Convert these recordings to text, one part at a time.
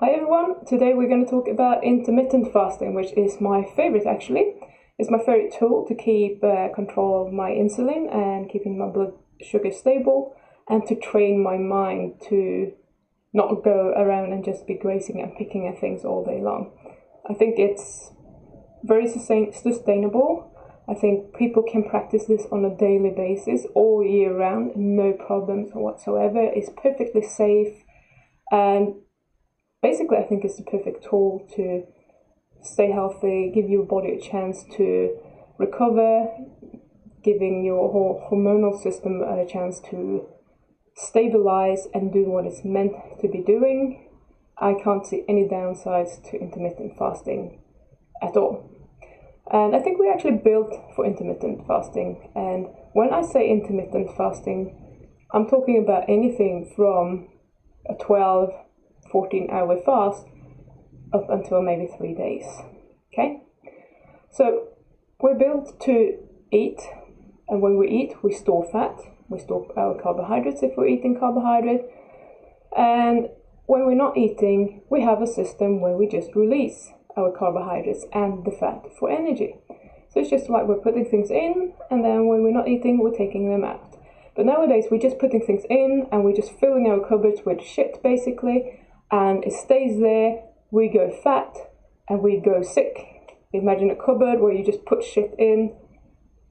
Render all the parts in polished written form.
Hi everyone, today we're going to talk about intermittent fasting, which is my favorite actually. It's my favorite tool to keep control of my insulin and keeping my blood sugar stable, and to train my mind to not go around and just be grazing and picking at things all day long. I think it's very sustainable. I think people can practice this on a daily basis all year round, no problems whatsoever. It's perfectly safe, and basically I think it's the perfect tool to stay healthy, give your body a chance to recover, giving your whole hormonal system a chance to stabilize and do what it's meant to be doing. I can't see any downsides to intermittent fasting at all. And I think we're actually built for intermittent fasting. And when I say intermittent fasting, I'm talking about anything from a 12, 14-hour fast up until maybe 3 days. Okay? So we're built to eat, and when we eat, we store fat. We store our carbohydrates if we're eating carbohydrate. And when we're not eating, we have a system where we just release our carbohydrates and the fat for energy. So it's just like we're putting things in, and then when we're not eating, we're taking them out. But nowadays, we're just putting things in, and we're just filling our cupboards with shit, basically, and it stays there. We go fat, and we go sick. Imagine a cupboard where you just put shit in.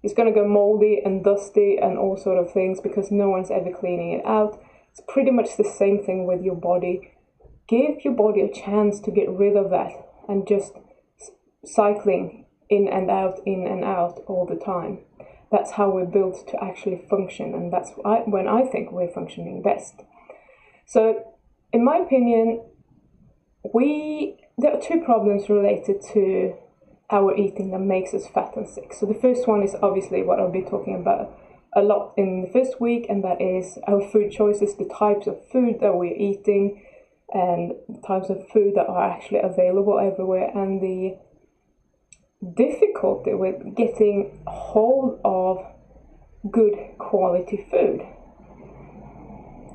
It's going to go moldy and dusty and all sort of things because no one's ever cleaning it out. It's pretty much the same thing with your body. Give your body a chance to get rid of that and just cycling in and out all the time. That's how we're built to actually function, and that's when I think we're functioning best. So, in my opinion, there are two problems related to our eating that makes us fat and sick. So the first one is obviously what I'll be talking about a lot in the first week, and that is our food choices, the types of food that we're eating, and the types of food that are actually available everywhere, and the difficulty with getting hold of good quality food.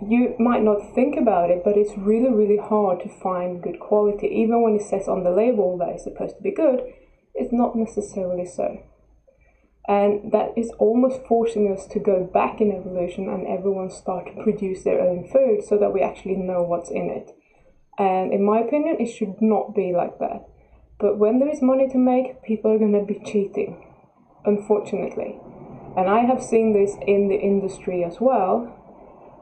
You might not think about it, but it's really, really hard to find good quality. Even when it says on the label that it's supposed to be good, it's not necessarily so. And that is almost forcing us to go back in evolution and everyone start to produce their own food so that we actually know what's in it. And in my opinion, it should not be like that. But when there is money to make, people are going to be cheating, unfortunately. And I have seen this in the industry as well,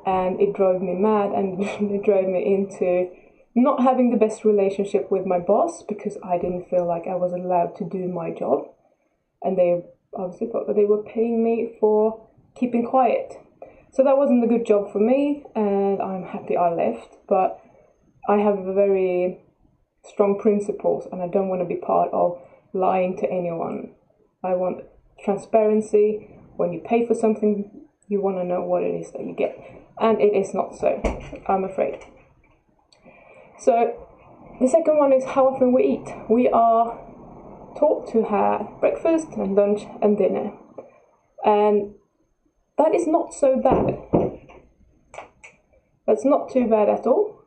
and it drove me mad, and it drove me into not having the best relationship with my boss because I didn't feel like I was allowed to do my job. And they obviously thought that they were paying me for keeping quiet. So that wasn't a good job for me, and I'm happy I left. But I have very strong principles, and I don't want to be part of lying to anyone. I want transparency. When you pay for something, you want to know what it is that you get. And it is not so, I'm afraid. So the second one is how often we eat. We are taught to have breakfast and lunch and dinner. And that is not so bad. That's not too bad at all,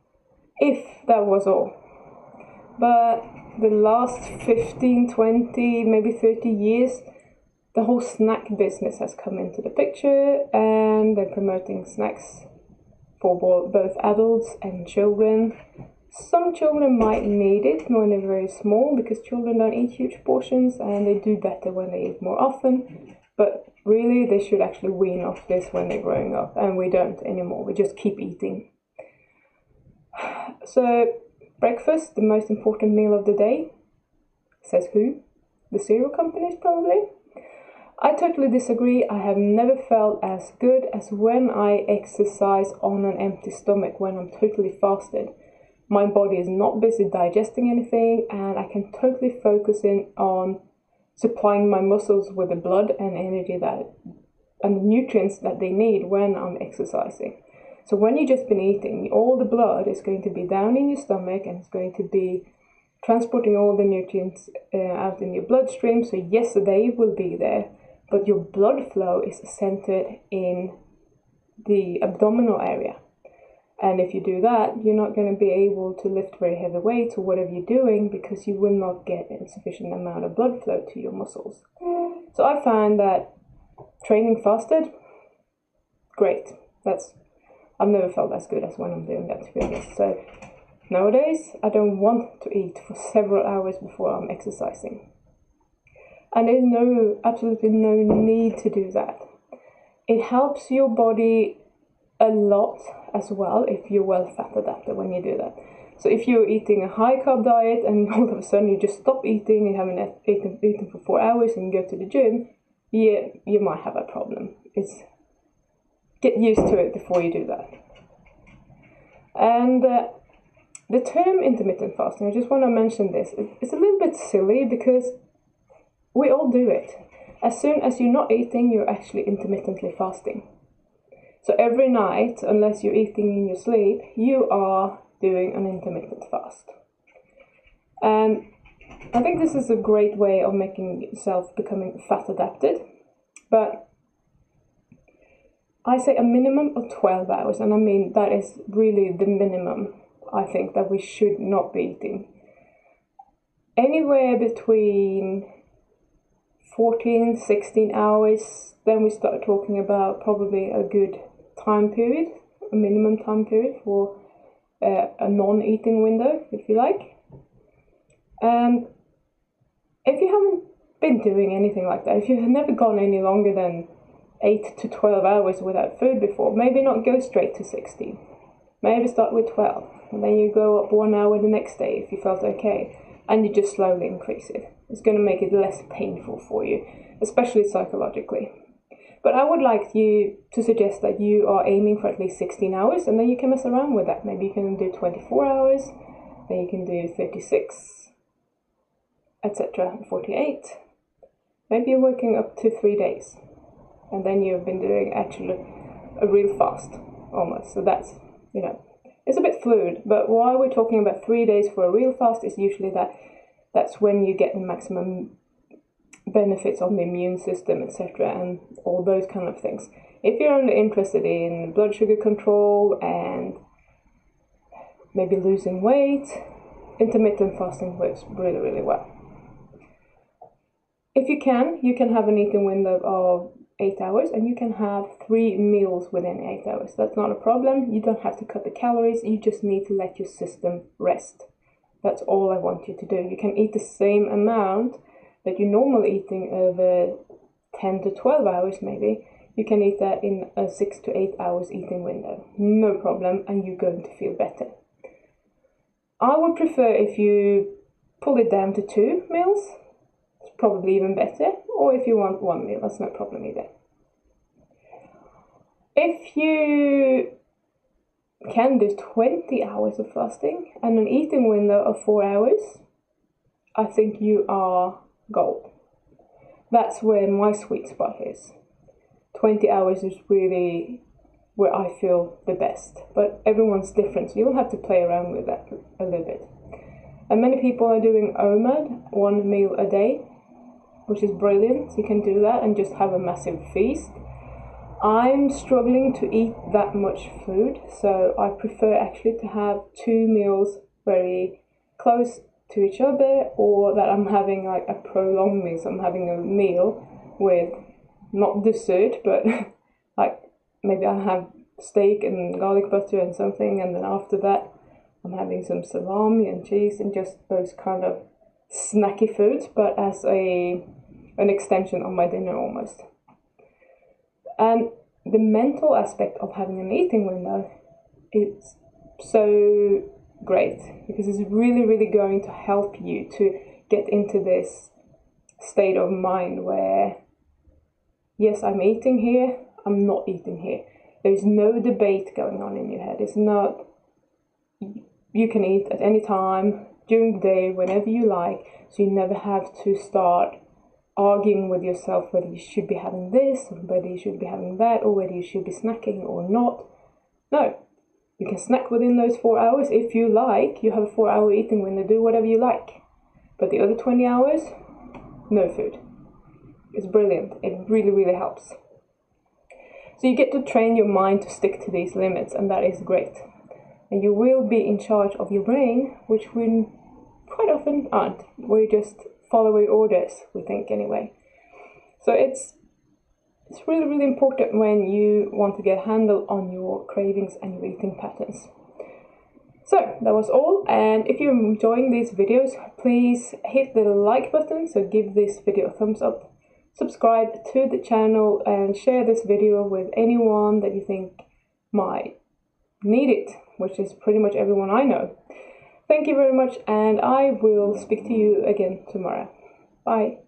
if that was all. But the last 15, 20, maybe 30 years, the whole snack business has come into the picture, and they're promoting snacks for both adults and children. Some children might need it when they're very small because children don't eat huge portions and they do better when they eat more often. But really, they should actually wean off this when they're growing up, and we don't anymore. We just keep eating. So, breakfast, the most important meal of the day. Says who? The cereal companies, probably. I totally disagree. I have never felt as good as when I exercise on an empty stomach, when I'm totally fasted. My body is not busy digesting anything, and I can totally focus in on supplying my muscles with the blood and energy and the nutrients that they need when I'm exercising. So when you've just been eating, all the blood is going to be down in your stomach, and it's going to be transporting all the nutrients out in your bloodstream. So yes, they will be there, but your blood flow is centered in the abdominal area. And if you do that, you're not going to be able to lift very heavy weights or whatever you're doing, because you will not get a sufficient amount of blood flow to your muscles. So I find that training fasted, great. I've never felt as good as when I'm doing that, to be honest. So nowadays, I don't want to eat for several hours before I'm exercising. And there's absolutely no need to do that. It helps your body a lot as well if you're well fat adapted when you do that. So if you're eating a high carb diet and all of a sudden you just stop eating, you haven't eaten for 4 hours and you go to the gym, yeah, you might have a problem. Get used to it before you do that. And the term intermittent fasting, I just want to mention this. It's a little bit silly because we all do it. As soon as you're not eating, you're actually intermittently fasting. So every night, unless you're eating in your sleep, you are doing an intermittent fast. And I think this is a great way of making yourself becoming fat adapted. But I say a minimum of 12 hours, and I mean that is really the minimum I think that we should not be eating. Anywhere between 14, 16 hours, then we start talking about probably a good time period, a minimum time period for a non-eating window, if you like. And if you haven't been doing anything like that, if you've never gone any longer than 8 to 12 hours without food before, maybe not go straight to 16. Maybe start with 12, and then you go up 1 hour the next day if you felt okay, and you just slowly increase it. It's going to make it less painful for you, especially psychologically. But I would like you to suggest that you are aiming for at least 16 hours, and then you can mess around with that. Maybe you can do 24 hours, then you can do 36, etc., 48. Maybe you're working up to 3 days, and then you've been doing actually a real fast, almost. So that's, it's a bit fluid, but why we're talking about 3 days for a real fast is usually that's when you get the maximum benefits on the immune system, etc., and all those kind of things. If you're only interested in blood sugar control and maybe losing weight, intermittent fasting works really, really well. If you can have an eating window of 8 hours, and you can have 3 meals within 8 hours. That's not a problem. You don't have to cut the calories. You just need to let your system rest. That's all I want you to do. You can eat the same amount that you're normally eating over 10 to 12 hours maybe. You can eat that in a 6 to 8 hours eating window. No problem, and you're going to feel better. I would prefer if you pull it down to 2 meals. It's probably even better. Or if you want 1 meal, that's no problem either. If you can do 20 hours of fasting and an eating window of 4 hours, I think you are gold. That's where my sweet spot is. 20 hours is really where I feel the best, but everyone's different, so you'll have to play around with that a little bit. And many people are doing OMAD, 1 meal a day, which is brilliant. So you can do that and just have a massive feast. I'm struggling to eat that much food, so I prefer actually to have 2 meals very close to each other, or that I'm having like a prolonged meal. So I'm having a meal with not dessert, but like maybe I have steak and garlic butter and something, and then after that I'm having some salami and cheese and just those kind of snacky foods, but as an extension of my dinner almost. And the mental aspect of having an eating window is so great, because it's really, really going to help you to get into this state of mind where, yes, I'm eating here, I'm not eating here. There's no debate going on in your head. It's not, you can eat at any time, during the day, whenever you like, so you never have to start arguing with yourself whether you should be having this, or whether you should be having that, or whether you should be snacking or not. No, you can snack within those 4 hours if you like. You have a 4-hour eating window, do whatever you like. But the other 20 hours, no food. It's brilliant. It really, really helps. So you get to train your mind to stick to these limits, and that is great. and you will be in charge of your brain, which we quite often aren't. We just follow orders, we think anyway. So it's really, really important when you want to get a handle on your cravings and your eating patterns. So that was all, and if you're enjoying these videos, please hit the like button, so give this video a thumbs up, subscribe to the channel, and share this video with anyone that you think might need it, which is pretty much everyone I know. Thank you very much, and I will speak to you again tomorrow. Bye.